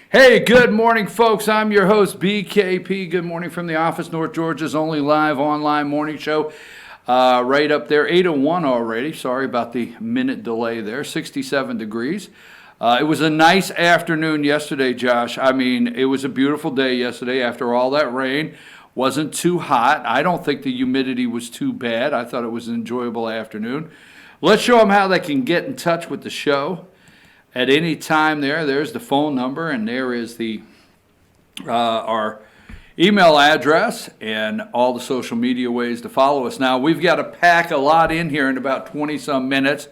Hey, good morning, folks. I'm your host, BKP. Good morning from the office, North Georgia's only live online morning show. Right up there, 8:01 already. Sorry about the minute delay there. 67 degrees. It was a nice afternoon yesterday, Josh. I mean, it was a beautiful day yesterday after all that rain. Wasn't too hot. I don't think the humidity was too bad. I thought it was an enjoyable afternoon. Let's show them how they can get in touch with the show. At any time there's the phone number, and there is the our email address and all the social media ways to follow us. Now, we've got to pack a lot in here in about 20-some minutes,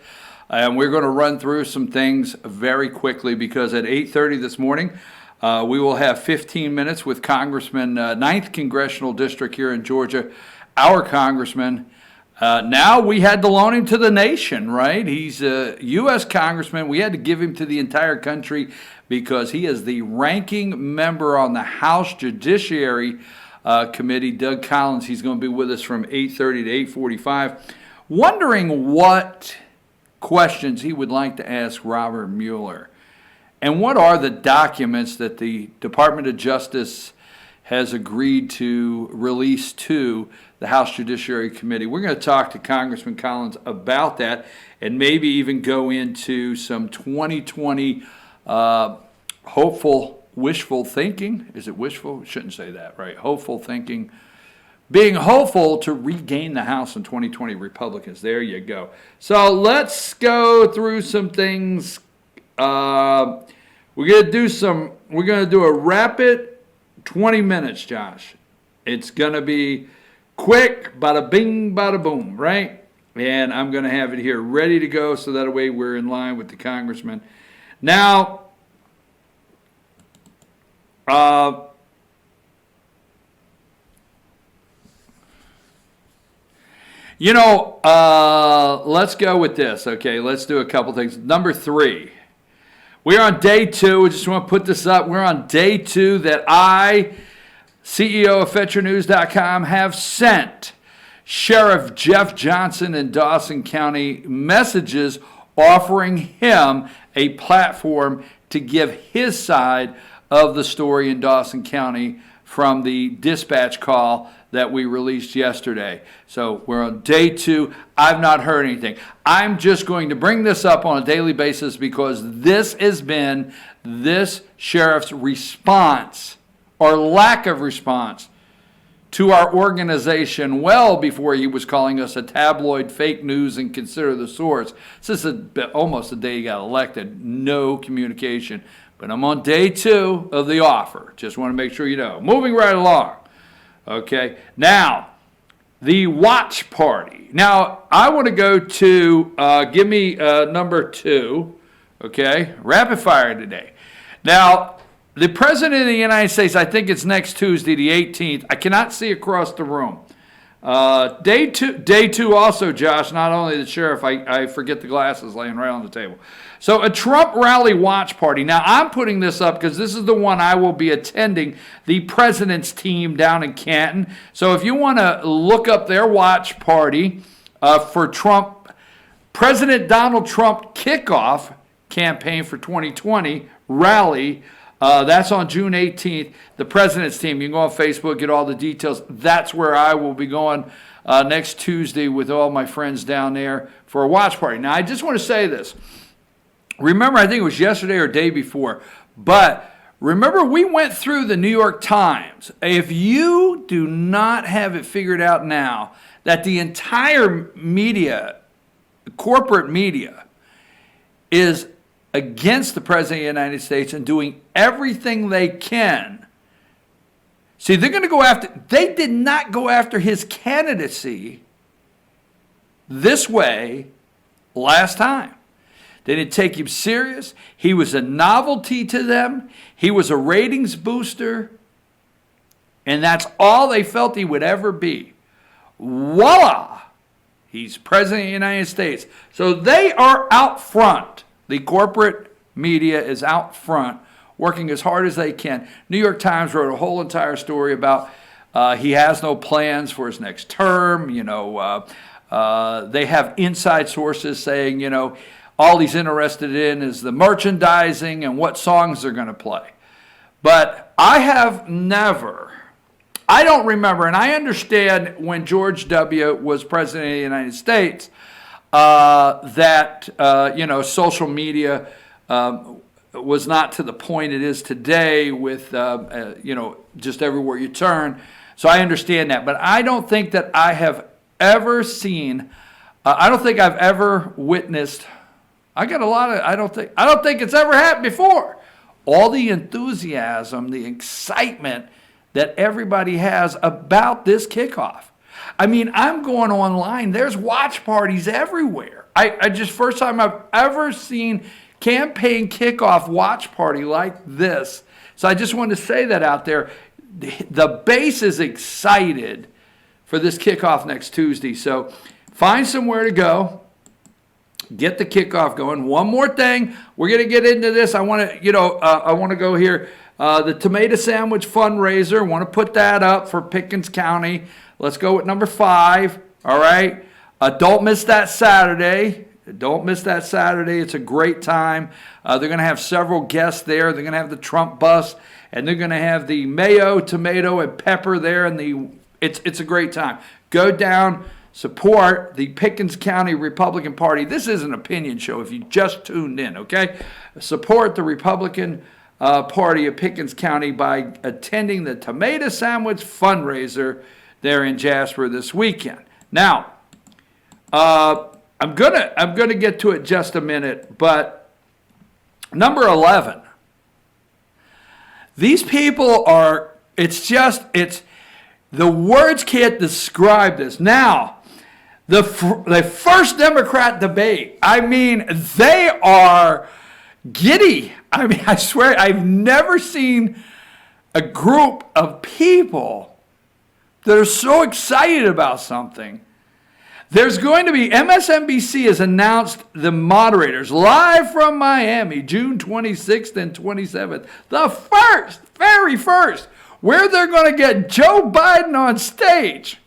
and we're going to run through some things very quickly because at 8:30 this morning, we will have 15 minutes with Congressman, 9th Congressional District here in Georgia, our Congressman. Now we had to loan him to the nation, right? He's a U.S. Congressman. We had to give him to the entire country because he is the ranking member on the House Judiciary Committee, Doug Collins. He's going to be with us from 8:30 to 8:45. Wondering what questions he would like to ask Robert Mueller. And what are the documents that the Department of Justice has agreed to release to the House Judiciary Committee? We're going to talk to Congressman Collins about that and maybe even go into some 2020 hopeful, wishful thinking. Is it wishful? Shouldn't say that, right? Hopeful thinking. Being hopeful to regain the House in 2020 Republicans. There you go. So let's go through some things. We're going to do a rapid 20 minutes, Josh. It's going to be quick, bada bing, bada boom, right? And I'm going to have it here ready to go so that way we're in line with the congressman. Now, let's go with this, okay? Let's do a couple things. Number 3. We're on day 2. I just want to put this up. We're on day 2 that I, CEO of FetcherNews.com, have sent Sheriff Jeff Johnson in Dawson County messages offering him a platform to give his side of the story in Dawson County from the dispatch call that we released yesterday. So we're on day 2. I've not heard anything. I'm just going to bring this up on a daily basis because this has been this sheriff's response or lack of response to our organization well before he was calling us a tabloid, fake news, and consider the source. This is almost the day he got elected. No communication. But I'm on day 2 of the offer. Just want to make sure you know. Moving right along. Okay, now, the watch party. Now, I want to go to, give me number 2, okay, rapid fire today. Now, the President of the United States, I think it's next Tuesday, the 18th. I cannot see across the room. Day two also, Josh, not only the sheriff, I forget the glasses laying right on the table. So a Trump rally watch party. Now, I'm putting this up because this is the one I will be attending, the president's team down in Canton. So if you want to look up their watch party for Trump, President Donald Trump kickoff campaign for 2020 rally, that's on June 18th, the president's team. You can go on Facebook, get all the details. That's where I will be going next Tuesday with all my friends down there for a watch party. Now, I just want to say this. Remember, I think it was yesterday or day before, but remember we went through the New York Times. If you do not have it figured out now that the entire media, corporate media, is against the President of the United States and doing everything they can. See, they're going to go after, they did not go after his candidacy this way last time. They didn't take him serious. He was a novelty to them. He was a ratings booster. And that's all they felt he would ever be. Voila! He's President of the United States. So they are out front. The corporate media is out front, working as hard as they can. New York Times wrote a whole entire story about he has no plans for his next term. They have inside sources saying, all he's interested in is the merchandising and what songs they're going to play. But I have never, I don't remember, and I understand when George W. was president of the United States, that, social media was not to the point it is today with, just everywhere you turn. So I understand that. But I don't think that I have ever seen, I don't think I've ever witnessed, I don't think it's ever happened before. All the enthusiasm, the excitement that everybody has about this kickoff. I mean, I'm going online. There's watch parties everywhere. I just, first time I've ever seen campaign kickoff watch party like this. So I just wanted to say that out there. The base is excited for this kickoff next Tuesday. So find somewhere to go. Get the kickoff going. One more thing. We're going to get into this. I want to go here. The tomato sandwich fundraiser. Want to put that up for Pickens County. Let's go with number 5. All right. Don't miss that Saturday. Don't miss that Saturday. It's a great time. They're going to have several guests there. They're going to have the Trump bus, and they're going to have the mayo, tomato, and pepper there. And it's a great time. Go down, support the Pickens County Republican Party. This is an opinion show if you just tuned in, okay? Support the Republican Party of Pickens County by attending the tomato sandwich fundraiser there in Jasper this weekend. Now, I'm gonna get to it just a minute, but number 11. These people are, the words can't describe this. Now, the first Democrat debate, I mean, they are giddy. I mean, I swear, I've never seen a group of people that are so excited about something. There's going to be, MSNBC has announced the moderators live from Miami, June 26th and 27th. The very first, where they're going to get Joe Biden on stage.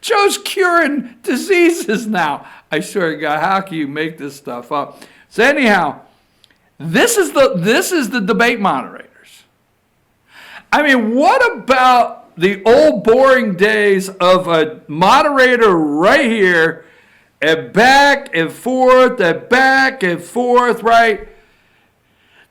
Joe's curing diseases now. I swear to God, how can you make this stuff up? So anyhow, this is the debate moderators. I mean, what about the old boring days of a moderator right here and back and forth, right?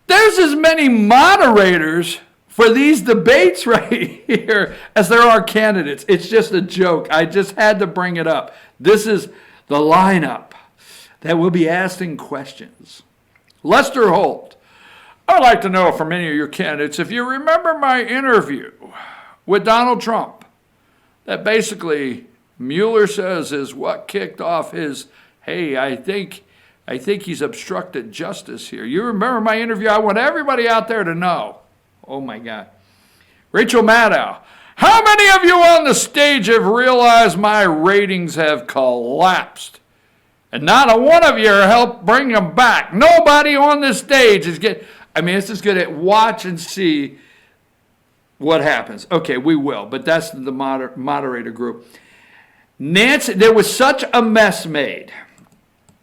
There's as many moderators for these debates right here as there are candidates. It's just a joke. I just had to bring it up. This is the lineup that will be asking questions. Lester Holt, I'd like to know from any of your candidates if you remember my interview with Donald Trump, that basically Mueller says is what kicked off his, hey, I think he's obstructed justice here. You remember my interview? I want everybody out there to know. Oh my God. Rachel Maddow, how many of you on the stage have realized my ratings have collapsed? And not a one of you are helped bring them back. Nobody on this stage is it's just going to watch and see what happens. Okay, we will, but that's the moderator group. Nancy, there was such a mess made.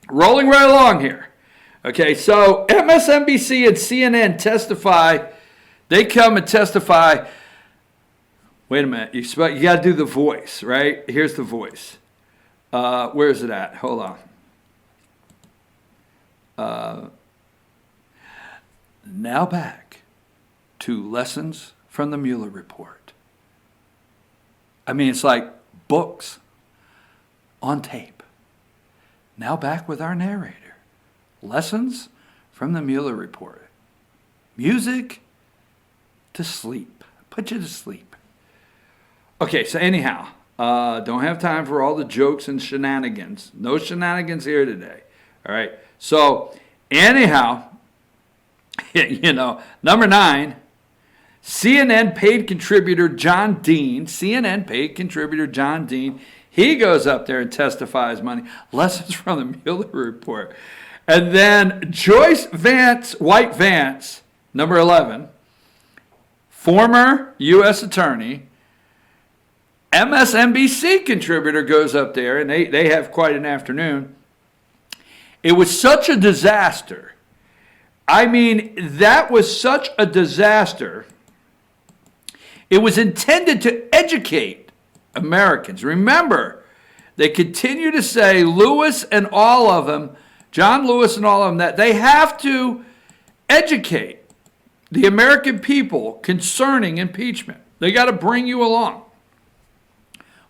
Rolling right along here. Okay, so MSNBC and CNN testify. They come and testify. Wait a minute, you got to do the voice, right? Here's the voice. Where is it at? Hold on. Now back to lessons from the Mueller Report. I mean, it's like books on tape. Now back with our narrator. Lessons from the Mueller Report. Music to sleep. Put you to sleep. Okay, so anyhow, don't have time for all the jokes and shenanigans. No shenanigans here today. All right. So anyhow, number 9, CNN paid contributor John Dean. He goes up there and testifies money. Lessons from the Mueller Report. And then Joyce White Vance, number 11, former U.S. attorney, MSNBC contributor, goes up there, and they have quite an afternoon. It was such a disaster. I mean, that was such a disaster. It was intended to educate Americans. Remember, they continue to say, Lewis and all of them, John Lewis and all of them, that they have to educate the American people concerning impeachment. They got to bring you along.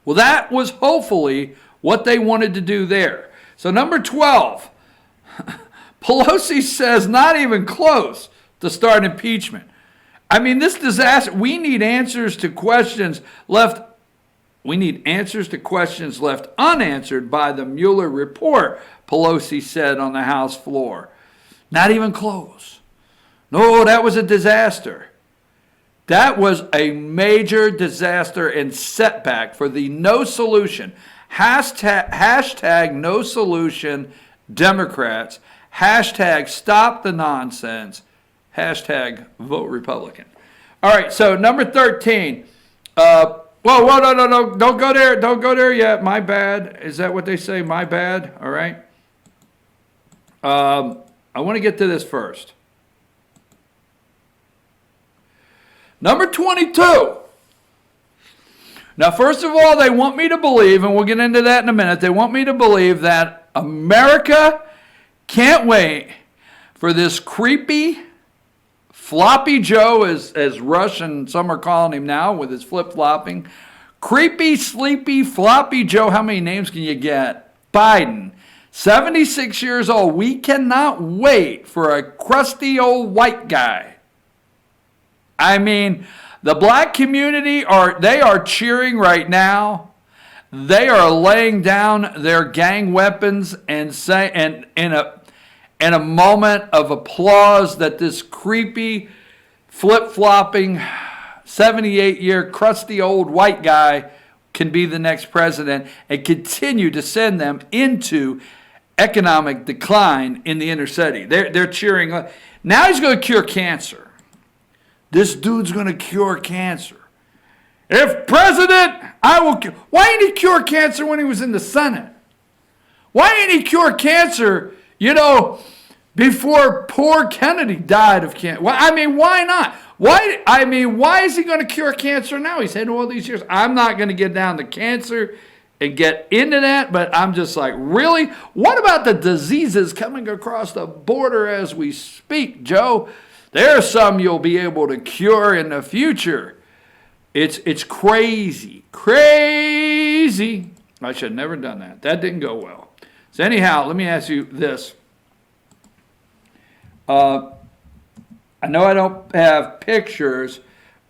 Well, that was hopefully what they wanted to do there. So number 12, Pelosi says not even close to start impeachment. I mean, this disaster, we need answers to questions left unanswered by the Mueller Report, Pelosi said on the House floor. Not even close. No, that was a disaster. That was a major disaster and setback for the no solution. Hashtag no solution Democrats. Hashtag stop the nonsense. Hashtag vote Republican. All right, so number 13. Whoa, no, don't go there. Don't go there yet. My bad. Is that what they say? My bad. All right. I want to get to this first. Number 22. Now, first of all, they want me to believe, and we'll get into that in a minute, they want me to believe that America can't wait for this creepy, floppy Joe, as Rush and some are calling him now with his flip-flopping. Creepy, sleepy, floppy Joe. How many names can you get? Biden, 76 years old. We cannot wait for a crusty old white guy. I mean, the black community they are cheering right now. They are laying down their gang weapons and in a moment of applause that this creepy, flip-flopping, 78-year crusty old white guy can be the next president and continue to send them into economic decline in the inner city. They're cheering. Now he's going to cure cancer. This dude's going to cure cancer. If president, I will cure. Why didn't he cure cancer when he was in the Senate? Why didn't he cure cancer, before poor Kennedy died of cancer? I mean, why not? Why is he going to cure cancer now? He's had all these years. I'm not going to get down to cancer and get into that, but I'm just like, really? What about the diseases coming across the border as we speak, Joe? There are some you'll be able to cure in the future. It's crazy. Crazy. I should have never done that. That didn't go well. So anyhow, let me ask you this. I know I don't have pictures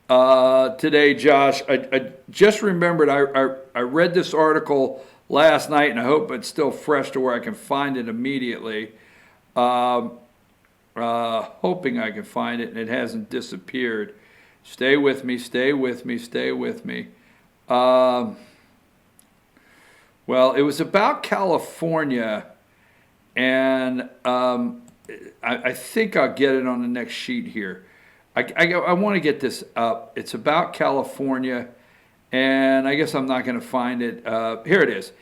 today, Josh. I just remembered I read this article last night, and I hope it's still fresh to where I can find it immediately. Hoping I can find it and it hasn't disappeared. Stay with me, stay with me, stay with me. Well, it was about California, and I think I'll get it on the next sheet here. I want to get this up. It's about California, and I guess I'm not going to find it. Here it is.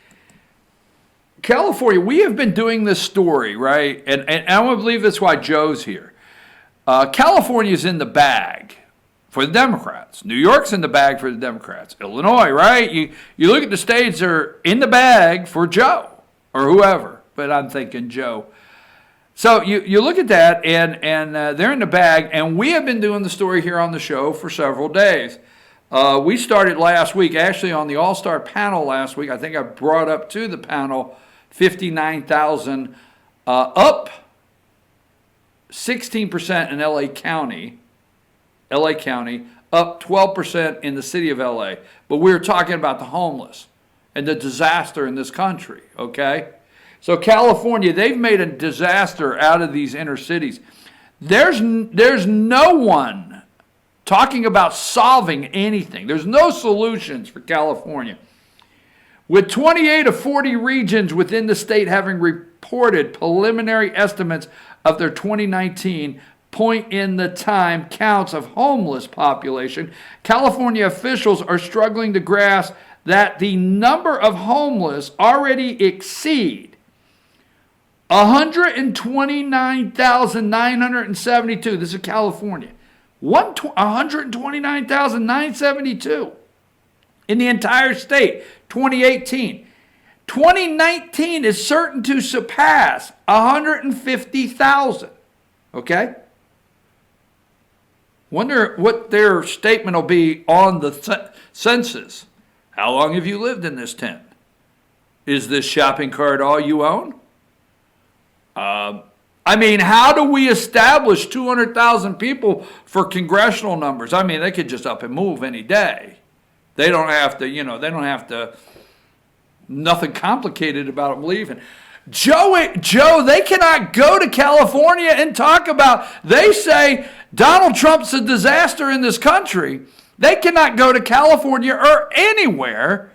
California, we have been doing this story, right? And I want to believe that's why Joe's here. California's in the bag for the Democrats. New York's in the bag for the Democrats. Illinois, right? You look at the states that are in the bag for Joe or whoever, but I'm thinking Joe. So you look at that, and they're in the bag, and we have been doing the story here on the show for several days. We started last week, actually on the All-Star panel last week. I think I brought up to the panel 59,000, up 16% in LA County, up 12% in the city of LA. But we were talking about the homeless and the disaster in this country, okay? So California, they've made a disaster out of these inner cities. There's no one talking about solving anything. There's no solutions for California. With 28 of 40 regions within the state having reported preliminary estimates of their 2019 point-in-the-time counts of homeless population, California officials are struggling to grasp that the number of homeless already exceed 129,972. This is California. 129,972 in the entire state, 2018. 2019 is certain to surpass 150,000. Okay? Wonder what their statement will be on the census. How long have you lived in this tent? Is this shopping cart all you own? I mean, how do we establish 200,000 people for congressional numbers? I mean, they could just up and move any day. They don't have to, nothing complicated about them leaving. Joe, they cannot go to California and talk about, they say Donald Trump's a disaster in this country. They cannot go to California or anywhere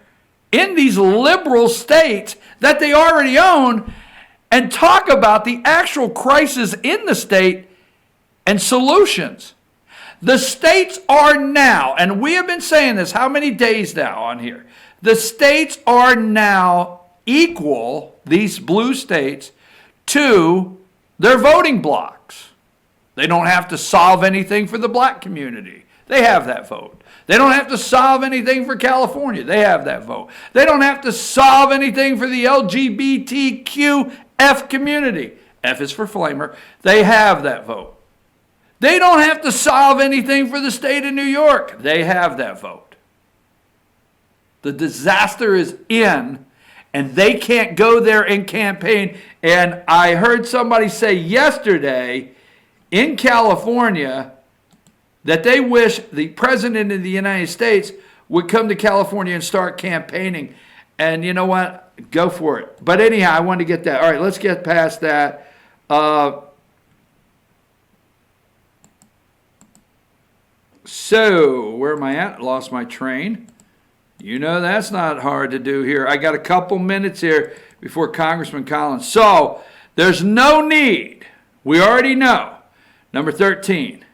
in these liberal states that they already own and talk about the actual crisis in the state and solutions. The states are now, and we have been saying this how many days now on here? The states are now equal, these blue states, to their voting blocks. They don't have to solve anything for the black community. They have that vote. They don't have to solve anything for California. They have that vote. They don't have to solve anything for the LGBTQF community. F is for Flamer. They have that vote. They don't have to solve anything for the state of New York. They have that vote. The disaster is in, and they can't go there and campaign. And I heard somebody say yesterday in California that they wish the president of the United States would come to California and start campaigning. And you know what? Go for it. But anyhow, I wanted to get that. All right, let's get past that. So, where am I at? Lost my train. You know that's not hard to do here. I got a couple minutes here before Congressman Collins. So, there's no need. We already know. Number 13.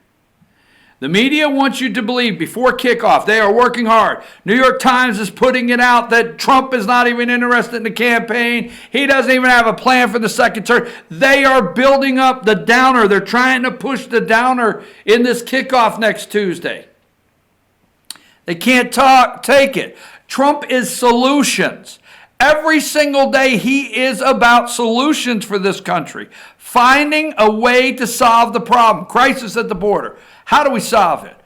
The media wants you to believe before kickoff they are working hard. New York Times is putting it out that Trump is not even interested in the campaign. He doesn't even have a plan for the second term. They are building up the downer. They're trying to push the downer in this kickoff next Tuesday. They can't take it. Trump is solutions. Every single day he is about solutions for this country. Finding a way to solve the problem. Crisis at the border. How do we solve it?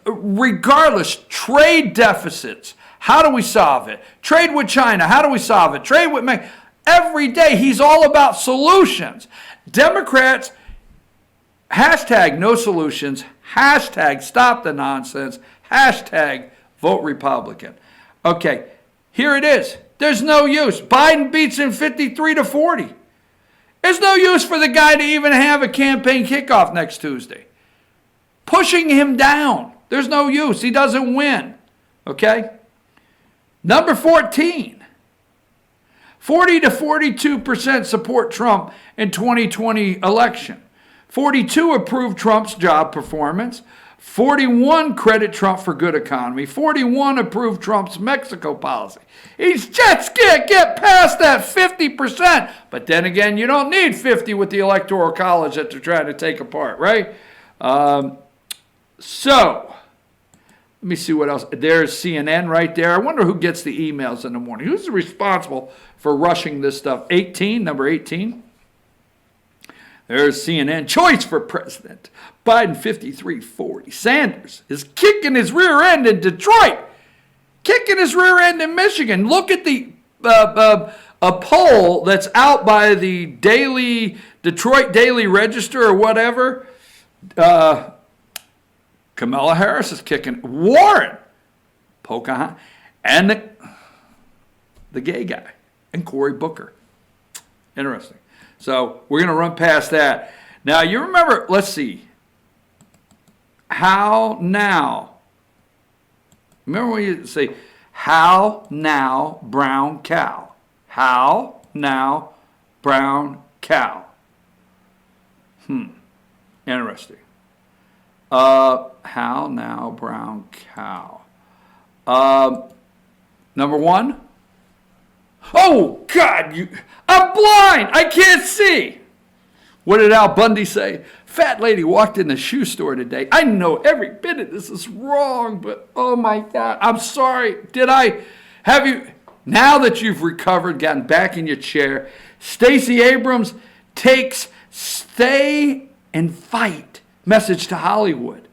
Regardless, trade deficits. How do we solve it? Trade with China. How do we solve it? Trade with Mexico. Every day he's all about solutions. Democrats, hashtag no solutions, hashtag stop the nonsense, hashtag vote Republican. Okay, here it is. There's no use. Biden beats him 53-40. There's no use for the guy to even have a campaign kickoff next Tuesday. Pushing him down. There's no use. He doesn't win. Okay? Number 14. 40 to 42% support Trump in 2020 election. 42 approve Trump's job performance. 41 credit Trump for good economy. 41 approve Trump's Mexico policy. He's just can't get past that 50%. But then again, you don't need 50 with the Electoral College that they're trying to take apart, right? So, let me see what else. There's CNN right there. I wonder who gets the emails in the morning. Who's responsible for rushing this stuff? 18, number 18. There's CNN. Choice for president. Biden 53-40. Sanders is kicking his rear end in Detroit. Kicking his rear end in Michigan. Look at the a poll that's out by the Detroit Daily Register or whatever. Kamala Harris is kicking. Warren, Pocahontas, and the gay guy, and Cory Booker. Interesting. So we're going to run past that. Now, you remember, let's see. How now? Remember when you say, how now, brown cow? How now, brown cow? Interesting. How now, brown cow? Number one, Oh, God, I'm blind. I can't see. What did Al Bundy say? Fat lady walked in the shoe store today. I know every bit of this is wrong, but oh my God, I'm sorry. Have you, now that you've recovered, gotten back in your chair, Stacey Abrams takes stay and fight message to Hollywood.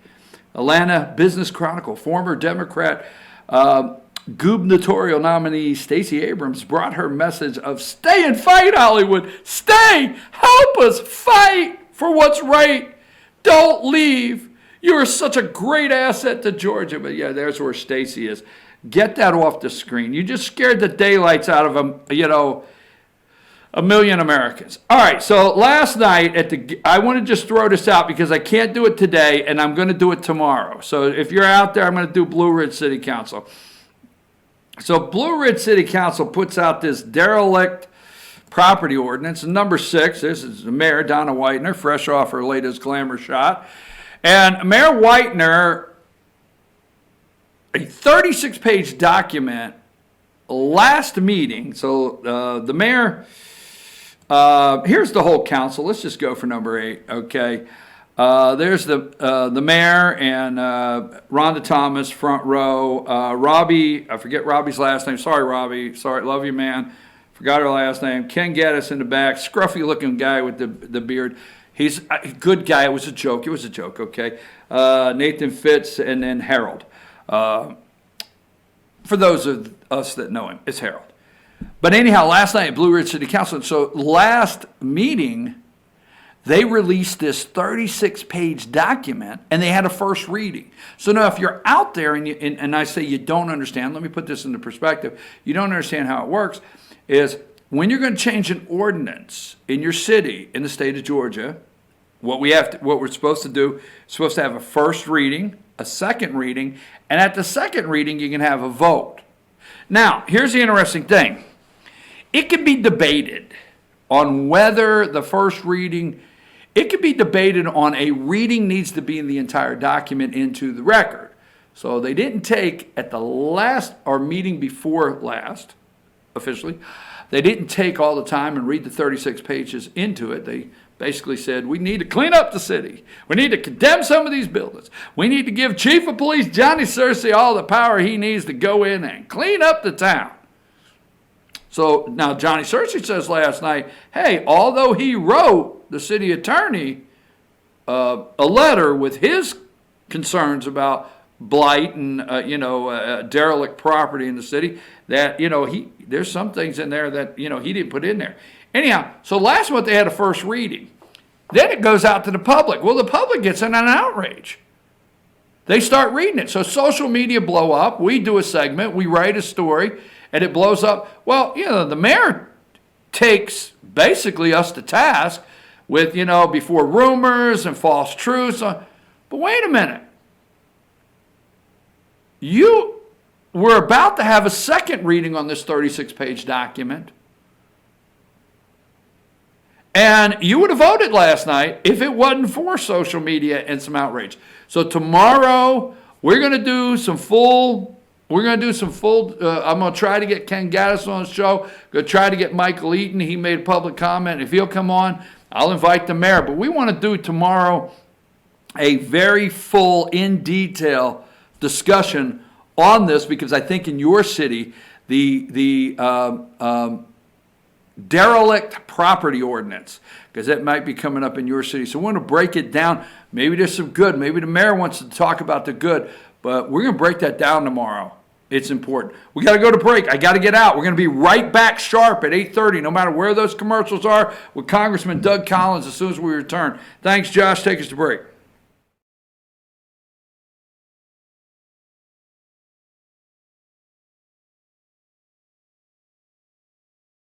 Atlanta Business Chronicle, former Democrat gubernatorial nominee Stacey Abrams brought her message of stay and fight, Hollywood. Stay, help us fight for what's right. Don't leave. You're such a great asset to Georgia. But yeah, there's where Stacey is. Get that off the screen. You just scared the daylights out of a million Americans. All right, so last night I want to just throw this out because I can't do it today, and I'm going to do it tomorrow. So if you're out there, I'm going to do Blue Ridge City Council. So Blue Ridge City Council puts out this derelict property ordinance, number 6. This is the mayor, Donna Whitener, fresh off her latest glamour shot. And Mayor Whitener, a 36-page document, last meeting. So the mayor, here's the whole council. Let's just go for number 8, okay? There's the mayor and Rhonda Thomas, front row. Robbie, I forget Robbie's last name. Sorry, Robbie. Sorry, love you, man. Forgot her last name. Ken Gaddis in the back. Scruffy-looking guy with the beard. He's a good guy. It was a joke. It was a joke, okay? Nathan Fitz and then Harold. For those of us that know him, it's Harold. But anyhow, last night at Blue Ridge City Council, so last meeting, they released this 36-page document, and they had a first reading. So now if you're out there and I say you don't understand, let me put this into perspective. You don't understand how it works, is when you're going to change an ordinance in your city, in the state of Georgia, what we're supposed to do, supposed to have a first reading, a second reading, and at the second reading, you can have a vote. Now, here's the interesting thing. It can be debated on whether the first reading, it could be debated on a reading needs to be in the entire document into the record. So they didn't take at the last, or meeting before last, officially, they didn't take all the time and read the 36 pages into it. They basically said, we need to clean up the city. We need to condemn some of these buildings. We need to give Chief of Police Johnny Searcy all the power he needs to go in and clean up the town. So now Johnny Searcy says last night, hey, although he wrote the city attorney a letter with his concerns about blight and derelict property in the city, that there's some things in there that he didn't put in there. Anyhow, so last month they had a first reading. Then it goes out to the public. Well, the public gets in an outrage. They start reading it. So social media blow up. We do a segment. We write a story, and it blows up. Well, the mayor takes basically us to task with, before rumors and false truths. But wait a minute. You were about to have a second reading on this 36-page document. And you would have voted last night if it wasn't for social media and some outrage. So tomorrow, we're going to do some full, I'm going to try to get Ken Gaddis on the show. Going to try to get Michael Eaton. He made a public comment. If he'll come on, I'll invite the mayor. But we want to do tomorrow a very full, in detail discussion on this, because I think in your city, the derelict property ordinance, because that might be coming up in your city. So we want to break it down. Maybe there's some good. Maybe the mayor wants to talk about the good, but we're going to break that down tomorrow. It's important. We got to go to break. I got to get out. We're going to be right back sharp at 8:30, no matter where those commercials are, with Congressman Doug Collins as soon as we return. Thanks, Josh. Take us to break.